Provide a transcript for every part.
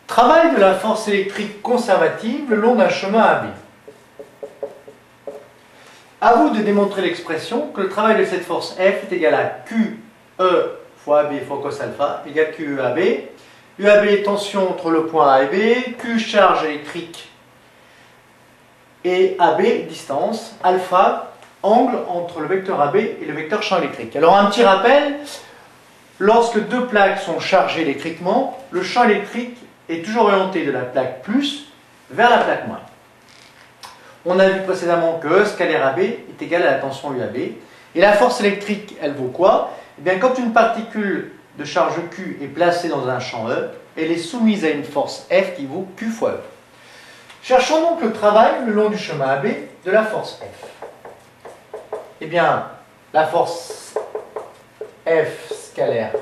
Travail de la force électrique conservative le long d'un chemin AB. À vous de démontrer l'expression que le travail de cette force F est égal à QE fois AB fois cos alpha égale QEAB. UAB est tension entre le point A et B, Q charge électrique et AB distance, alpha angle entre le vecteur AB et le vecteur champ électrique. Alors un petit rappel, lorsque deux plaques sont chargées électriquement, le champ électrique est toujours orienté de la plaque plus vers la plaque moins. On a vu précédemment que E scalaire AB est égal à la tension UAB. Et la force électrique, elle vaut quoi? Eh bien, quand une particule de charge Q est placée dans un champ E, elle est soumise à une force F qui vaut Q fois E. Cherchons donc le travail le long du chemin AB de la force F. Eh bien, la force F scalaire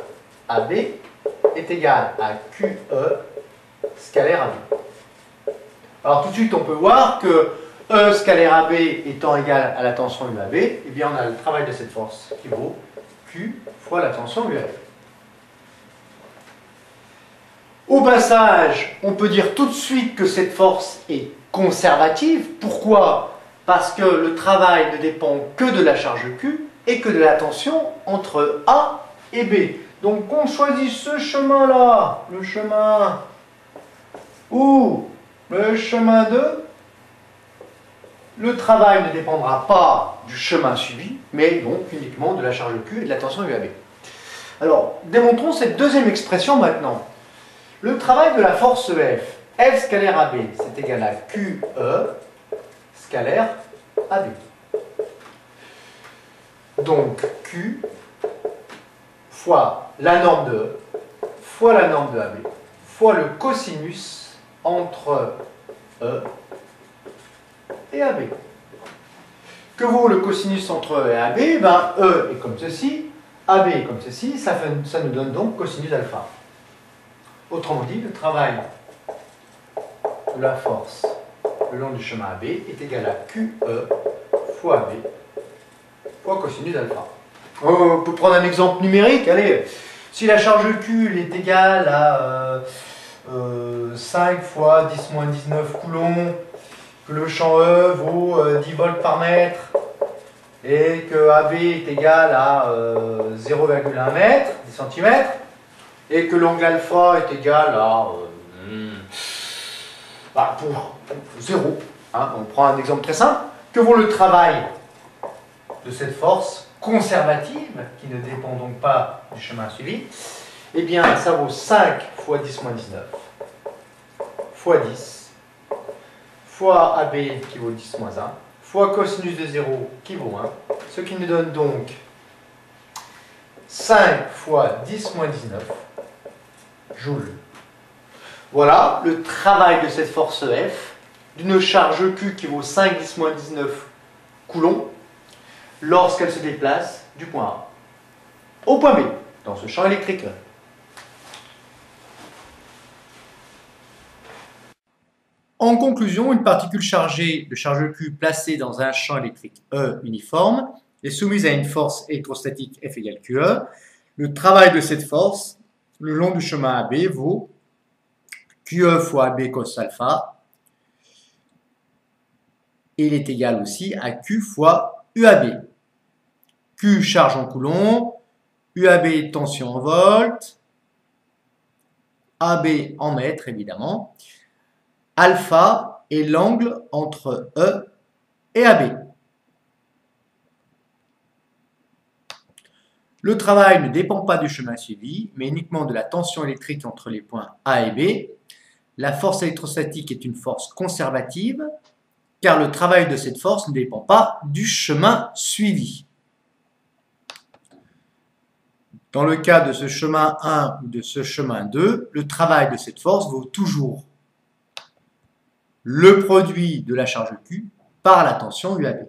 AB est égale à QE scalaire AB. Alors tout de suite, on peut voir que E scalaire AB étant égal à la tension UAB, eh bien on a le travail de cette force qui vaut Q fois la tension UAB. Au passage, on peut dire tout de suite que cette force est conservative. Pourquoi? Parce que le travail ne dépend que de la charge Q et que de la tension entre A et B. Donc on choisit ce chemin-là, le chemin 1 ou le chemin 2. Le travail ne dépendra pas du chemin suivi, mais donc uniquement de la charge Q et de la tension UAB. Alors, démontrons cette deuxième expression maintenant. Le travail de la force F scalaire AB, c'est égal à QE scalaire AB. Donc, Q fois la norme de E, fois la norme de AB, fois le cosinus entre E et AB. Que vaut le cosinus entre E et AB? Ben, E est comme ceci, AB est comme ceci, ça nous donne donc cosinus alpha. Autrement dit, le travail de la force le long du chemin AB est égal à QE fois AB fois cosinus alpha. On peut prendre un exemple numérique. Allez, si la charge Q est égale à 5 fois 10 moins 19 coulombs, que le champ E vaut 10 volts par mètre et que AB est égal à 0,1 mètre, 10 cm, et que l'angle alpha est égal à pour 0. Hein, on prend un exemple très simple. Que vaut le travail de cette force conservative, qui ne dépend donc pas du chemin suivi? Eh bien, ça vaut 5 fois 10 moins 19 fois 10 fois AB qui vaut 10 moins 1 fois cosinus de 0 qui vaut 1, ce qui nous donne donc 5 fois 10 moins 19 joules. Voilà le travail de cette force F d'une charge Q qui vaut 5 10 moins 19 coulombs lorsqu'elle se déplace du point A au point B dans ce champ électrique. En conclusion, une particule chargée de charge Q placée dans un champ électrique E uniforme est soumise à une force électrostatique F égale QE. Le travail de cette force le long du chemin AB vaut QE fois AB cos alpha. Et il est égal aussi à Q fois UAB. Q charge en coulomb, UAB tension en volts, AB en mètres évidemment. Alpha est l'angle entre E et AB. Le travail ne dépend pas du chemin suivi, mais uniquement de la tension électrique entre les points A et B. La force électrostatique est une force conservative, car le travail de cette force ne dépend pas du chemin suivi. Dans le cas de ce chemin 1 ou de ce chemin 2, le travail de cette force vaut toujours le produit de la charge Q par la tension UAB.